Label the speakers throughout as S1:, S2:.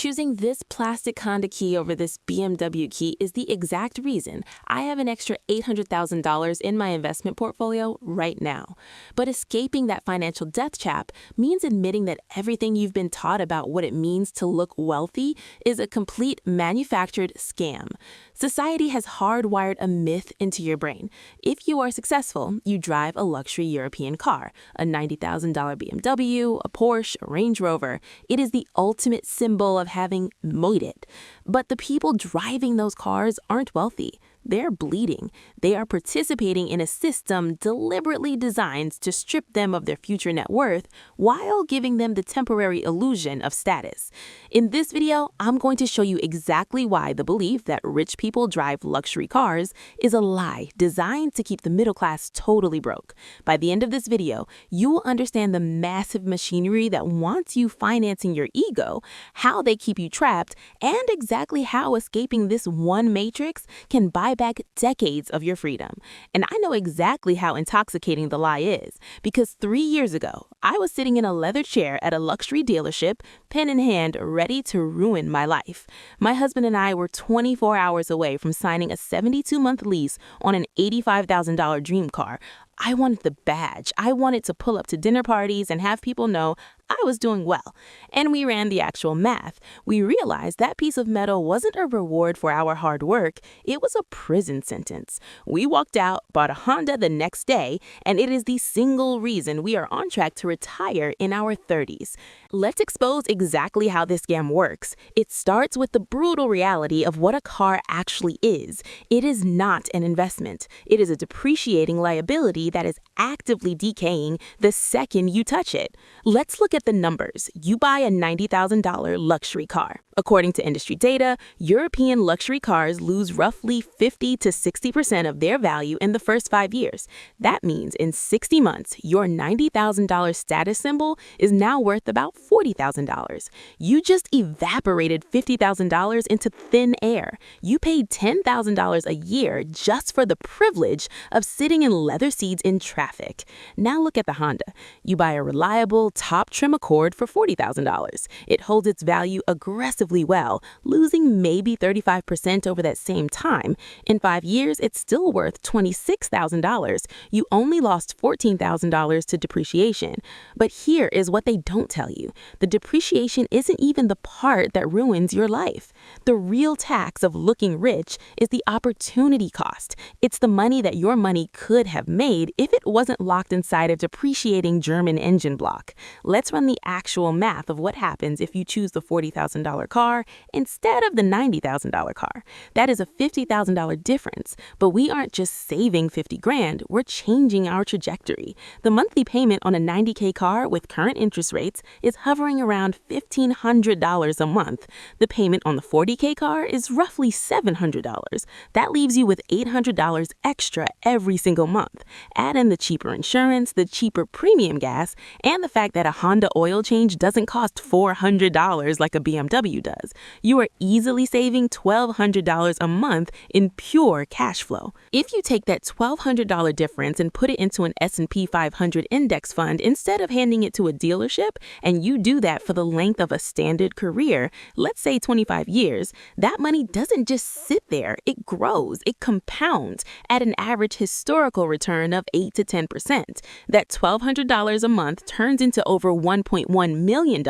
S1: Choosing this plastic Honda key over this BMW key is the exact reason I have an extra $800,000 in my investment portfolio right now. But escaping that financial death trap means admitting that everything you've been taught about what it means to look wealthy is a complete manufactured scam. Society has hardwired a myth into your brain. If you are successful, you drive a luxury European car, a $90,000 BMW, a Porsche, a Range Rover. It is the ultimate symbol of having made it. But the people driving those cars aren't wealthy. They're bleeding. They are participating in a system deliberately designed to strip them of their future net worth while giving them the temporary illusion of status. In this video, I'm going to show you exactly why the belief that rich people drive luxury cars is a lie designed to keep the middle class totally broke. By the end of this video, you will understand the massive machinery that wants you financing your ego, how they keep you trapped, and exactly how escaping this one matrix can buy back decades of your freedom. And I know exactly how intoxicating the lie is, because 3 years ago, I was sitting in a leather chair at a luxury dealership, pen in hand, ready to ruin my life. My husband and I were 24 hours away from signing a 72-month lease on an $85,000 dream car. I wanted the badge. I wanted to pull up to dinner parties and have people know I was doing well. And we ran the actual math. We realized that piece of metal wasn't a reward for our hard work. It was a prison sentence. We walked out, bought a Honda the next day, and it is the single reason we are on track to retire in our 30s. Let's expose exactly how this scam works. It starts with the brutal reality of what a car actually is. It is not an investment. It is a depreciating liability that is actively decaying the second you touch it. Let's look at the numbers. You buy a $90,000 luxury car. According to industry data, European luxury cars lose roughly 50 to 60% of their value in the first 5 years. That means in 60 months, your $90,000 status symbol is now worth about $40,000. You just evaporated $50,000 into thin air. You paid $10,000 a year just for the privilege of sitting in leather seats in traffic. Now look at the Honda. You buy a reliable, top-trim Accord for $40,000. It holds its value aggressively well, losing maybe 35% over that same time. In 5 years, it's still worth $26,000. You only lost $14,000 to depreciation. But here is what they don't tell you. The depreciation isn't even the part that ruins your life. The real tax of looking rich is the opportunity cost. It's the money that your money could have made if it wasn't locked inside a depreciating German engine block. Let's run the actual math of what happens if you choose the $40,000 car instead of the $90,000 car. That is a $50,000 difference, but we aren't just saving 50 grand, we're changing our trajectory. The monthly payment on a $90K car with current interest rates is hovering around $1,500 a month. The payment on the $40K car is roughly $700. That leaves you with $800 extra every single month. Add in the cheaper insurance, the cheaper premium gas, and the fact that a Honda oil change doesn't cost $400 like a BMW does. You are easily saving $1,200 a month in pure cash flow. If you take that $1,200 difference and put it into an S&P 500 index fund instead of handing it to a dealership, and you do that for the length of a standard career, let's say 25 years, that money doesn't just sit there. It grows. It compounds at an average historical return of 8 to 10%. That $1,200 a month turns into over $1.1 million.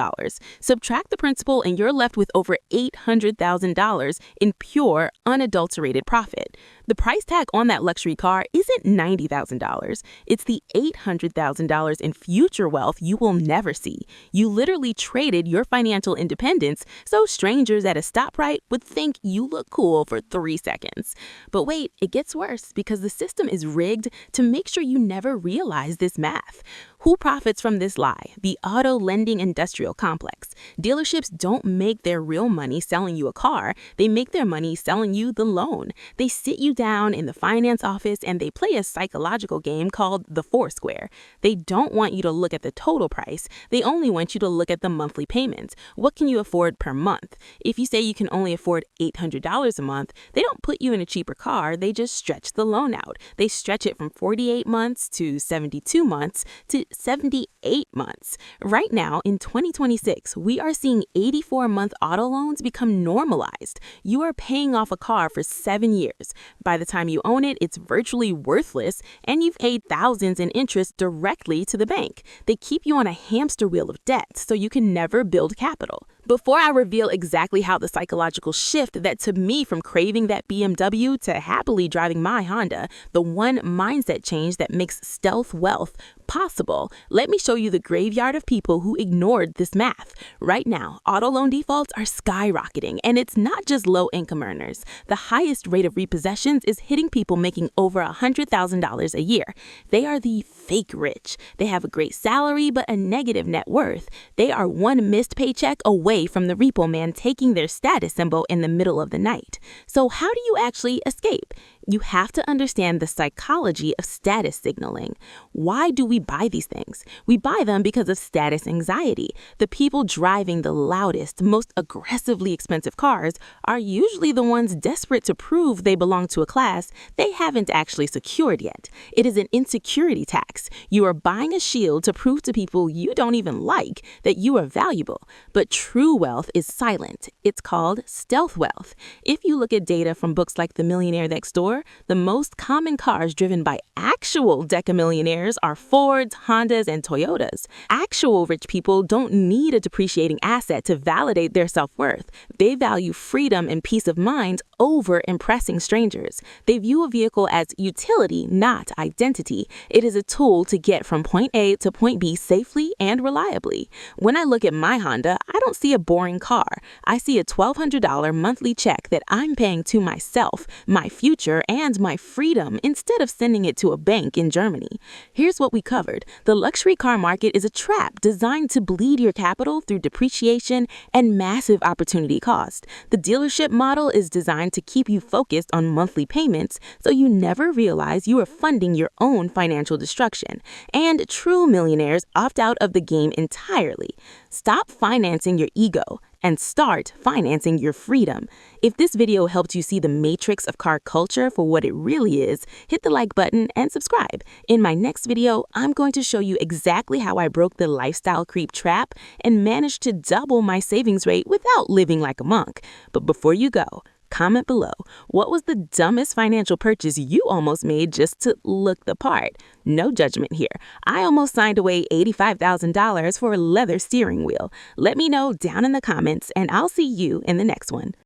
S1: Subtract the principal and you're left with over $800,000 in pure, unadulterated profit. The price tag on that luxury car isn't $90,000. It's the $800,000 in future wealth you will never see. You literally traded your financial independence so strangers at a stoplight would think you look cool for 3 seconds. But wait, it gets worse because the system is rigged to make sure you never realize this math. Who profits from this lie? The auto lending industrial complex. Dealerships don't make their real money selling you a car. They make their money selling you the loan. They sit you down in the finance office and they play a psychological game called the Foursquare. They don't want you to look at the total price. They only want you to look at the monthly payments. What can you afford per month? If you say you can only afford $800 a month, they don't put you in a cheaper car. They just stretch the loan out. They stretch it from 48 months to 72 months to 78 months. Right now, in 2026, we are seeing 84-month auto loans become normalized. You are paying off a car for 7 years. By the time you own it, it's virtually worthless, and you've paid thousands in interest directly to the bank. They keep you on a hamster wheel of debt so you can never build capital. Before I reveal exactly how the psychological shift that took me from craving that BMW to happily driving my Honda, the one mindset change that makes stealth wealth possible, let me show you the graveyard of people who ignored this math. Right now, auto loan defaults are skyrocketing, and it's not just low-income earners. The highest rate of repossessions is hitting people making over $100,000 a year. They are the fake rich. They have a great salary but a negative net worth. They are one missed paycheck away from the repo man taking their status symbol in the middle of the night. So how do you actually escape? You have to understand the psychology of status signaling. Why do we buy these things? We buy them because of status anxiety. The people driving the loudest, most aggressively expensive cars are usually the ones desperate to prove they belong to a class they haven't actually secured yet. It is an insecurity tax. You are buying a shield to prove to people you don't even like that you are valuable. But true wealth is silent. It's called stealth wealth. If you look at data from books like The Millionaire Next Door, the most common cars driven by actual decamillionaires are Fords, Hondas, and Toyotas. Actual rich people don't need a depreciating asset to validate their self-worth. They value freedom and peace of mind over impressing strangers. They view a vehicle as utility, not identity. It is a tool to get from point A to point B safely and reliably. When I look at my Honda, I don't see a boring car. I see a $1,200 monthly check that I'm paying to myself, my future, and my freedom instead of sending it to a bank in Germany. Here's what we covered. The luxury car market is a trap designed to bleed your capital through depreciation and massive opportunity cost. The dealership model is designed to keep you focused on monthly payments so you never realize you are funding your own financial destruction. And true millionaires opt out of the game entirely. Stop financing your ego and start financing your freedom. If this video helped you see the matrix of car culture for what it really is, hit the like button and subscribe. In my next video, I'm going to show you exactly how I broke the lifestyle creep trap and managed to double my savings rate without living like a monk. But before you go, comment below, what was the dumbest financial purchase you almost made just to look the part? No judgment here. I almost signed away $85,000 for a leather steering wheel. Let me know down in the comments, and I'll see you in the next one.